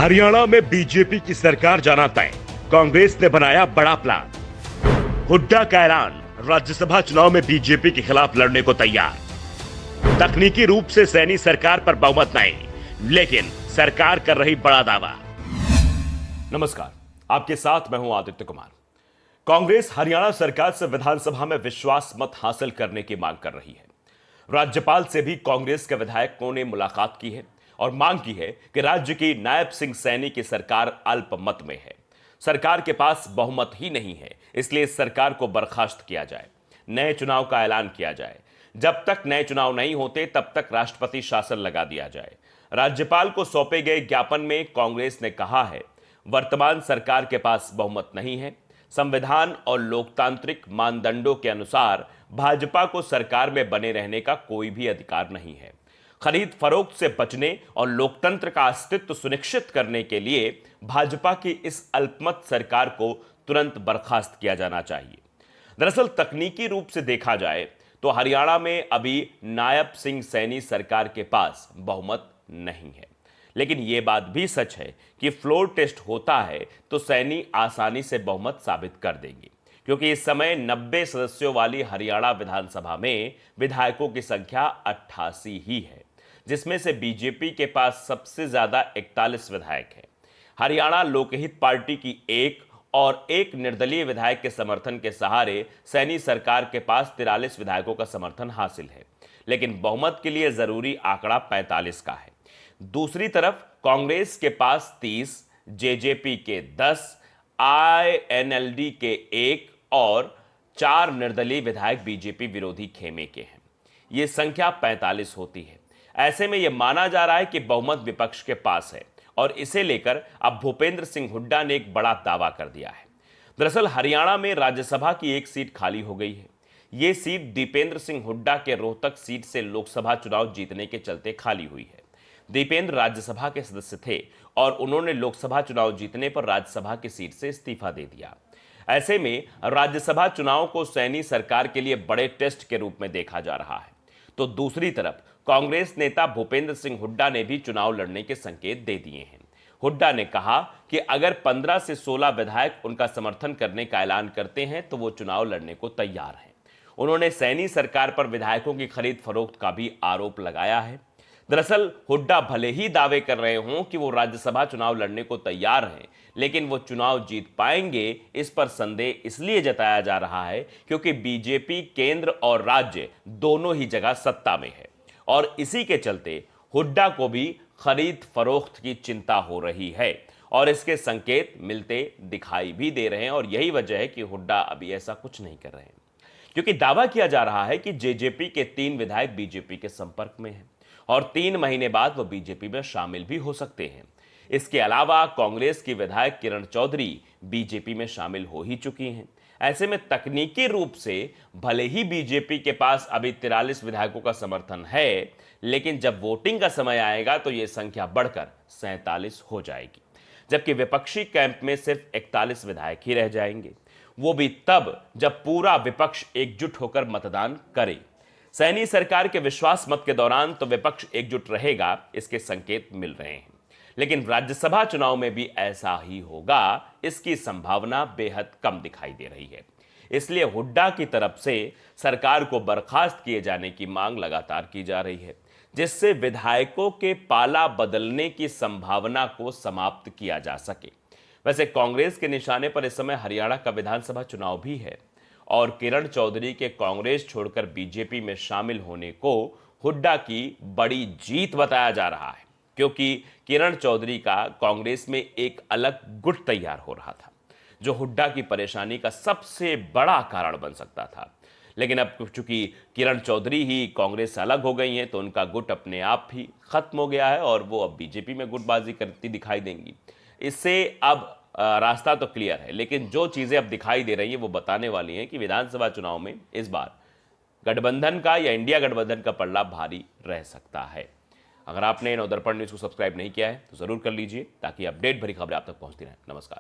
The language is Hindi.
हरियाणा में बीजेपी की सरकार जाना तय, कांग्रेस ने बनाया बड़ा प्लान। हुड्डा का ऐलान, राज्यसभा चुनाव में बीजेपी के खिलाफ लड़ने को तैयार। तकनीकी रूप से सैनी सरकार पर बहुमत नहीं, लेकिन सरकार कर रही बड़ा दावा। नमस्कार, आपके साथ मैं हूं आदित्य कुमार। कांग्रेस हरियाणा सरकार से विधानसभा में विश्वास मत हासिल करने की मांग कर रही है। राज्यपाल से भी कांग्रेस के विधायकों ने मुलाकात की है और मांग की है कि राज्य की नायब सिंह सैनी की सरकार अल्पमत में है। सरकार के पास बहुमत ही नहीं है, इसलिए इस सरकार को बर्खास्त किया जाए, नए चुनाव का ऐलान किया जाए। जब तक नए चुनाव नहीं होते तब तक राष्ट्रपति शासन लगा दिया जाए। राज्यपाल को सौंपे गए ज्ञापन में कांग्रेस ने कहा है, वर्तमान सरकार के पास बहुमत नहीं है। संविधान और लोकतांत्रिक मानदंडों के अनुसार भाजपा को सरकार में बने रहने का कोई भी अधिकार नहीं है। खरीद फरोख्त से बचने और लोकतंत्र का अस्तित्व सुनिश्चित करने के लिए भाजपा की इस अल्पमत सरकार को तुरंत बर्खास्त किया जाना चाहिए। दरअसल तकनीकी रूप से देखा जाए तो हरियाणा में अभी नायब सिंह सैनी सरकार के पास बहुमत नहीं है, लेकिन यह बात भी सच है कि फ्लोर टेस्ट होता है तो सैनी आसानी से बहुमत साबित कर देंगे, क्योंकि इस समय 90 सदस्यों वाली हरियाणा विधानसभा में विधायकों की संख्या 88 ही है, जिसमें से बीजेपी के पास सबसे ज्यादा 41 विधायक हैं। हरियाणा लोकहित पार्टी की एक निर्दलीय विधायक के समर्थन के सहारे सैनी सरकार के पास 43 विधायकों का समर्थन हासिल है, लेकिन बहुमत के लिए जरूरी आंकड़ा 45 का है। दूसरी तरफ कांग्रेस के पास 30, जेजेपी के 10, आईएनएलडी के 1 और 4 निर्दलीय विधायक बीजेपी विरोधी खेमे के हैं। यह संख्या 45 होती है। ऐसे में यह माना जा रहा है कि बहुमत विपक्ष के पास है और इसे लेकर अब भूपेंद्र सिंह हुड्डा ने एक बड़ा दावा कर दिया है। दरअसल हरियाणा में राज्यसभा की एक सीट खाली हो गई है। यह सीट दीपेंद्र सिंह हुड्डा के रोहतक सीट से लोकसभा चुनाव जीतने के चलते खाली हुई है। दीपेंद्र राज्यसभा के सदस्य थे और उन्होंने लोकसभा चुनाव जीतने पर राज्यसभा की सीट से इस्तीफा दे दिया। ऐसे में राज्यसभा चुनाव को सैनी सरकार के लिए बड़े टेस्ट के रूप में देखा जा रहा है। तो दूसरी तरफ कांग्रेस नेता भूपेंद्र सिंह हुड्डा ने भी चुनाव लड़ने के संकेत दे दिए हैं। हुड्डा ने कहा कि अगर 15 से 16 विधायक उनका समर्थन करने का ऐलान करते हैं तो वो चुनाव लड़ने को तैयार हैं। उन्होंने सैनी सरकार पर विधायकों की खरीद फरोख्त का भी आरोप लगाया है। दरअसल हुड्डा भले ही दावे कर रहे हों कि वो राज्यसभा चुनाव लड़ने को तैयार हैं, लेकिन वो चुनाव जीत पाएंगे, इस पर संदेह इसलिए जताया जा रहा है क्योंकि बीजेपी केंद्र और राज्य दोनों ही जगह सत्ता में है और इसी के चलते हुड्डा को भी खरीद फरोख्त की चिंता हो रही है और इसके संकेत मिलते दिखाई भी दे रहे हैं। और यही वजह है कि हुड्डा अभी ऐसा कुछ नहीं कर रहे हैं, क्योंकि दावा किया जा रहा है कि जेजेपी के 3 विधायक बीजेपी के संपर्क में हैं और 3 महीने बाद वो बीजेपी में शामिल भी हो सकते हैं। इसके अलावा कांग्रेस की विधायक किरण चौधरी बीजेपी में शामिल हो ही चुकी हैं। ऐसे में तकनीकी रूप से भले ही बीजेपी के पास अभी 43 विधायकों का समर्थन है, लेकिन जब वोटिंग का समय आएगा तो यह संख्या बढ़कर 47 हो जाएगी, जबकि विपक्षी कैंप में सिर्फ 41 विधायक ही रह जाएंगे, वो भी तब जब पूरा विपक्ष एकजुट होकर मतदान करे। सैनी सरकार के विश्वास मत के दौरान तो विपक्ष एकजुट रहेगा, इसके संकेत मिल रहे हैं, लेकिन राज्यसभा चुनाव में भी ऐसा ही होगा, इसकी संभावना बेहद कम दिखाई दे रही है। इसलिए हुड्डा की तरफ से सरकार को बर्खास्त किए जाने की मांग लगातार की जा रही है, जिससे विधायकों के पाला बदलने की संभावना को समाप्त किया जा सके। वैसे कांग्रेस के निशाने पर इस समय हरियाणा का विधानसभा चुनाव भी है और किरण चौधरी के कांग्रेस छोड़कर बीजेपी में शामिल होने को हुड्डा की बड़ी जीत बताया जा रहा है, क्योंकि किरण चौधरी का कांग्रेस में एक अलग गुट तैयार हो रहा था, जो हुड्डा की परेशानी का सबसे बड़ा कारण बन सकता था। लेकिन अब चूंकि किरण चौधरी ही कांग्रेस से अलग हो गई हैं, तो उनका गुट अपने आप ही खत्म हो गया है और वो अब बीजेपी में गुटबाजी करती दिखाई देंगी। इससे अब रास्ता तो क्लियर है, लेकिन जो चीजें अब दिखाई दे रही हैं वो बताने वाली हैं कि विधानसभा चुनाव में इस बार गठबंधन का या इंडिया गठबंधन का पल्ला भारी रह सकता है। अगर आपने नवदर्पण न्यूज को सब्सक्राइब नहीं किया है तो जरूर कर लीजिए, ताकि अपडेट भरी खबरें आप तक पहुंचती रहें। नमस्कार।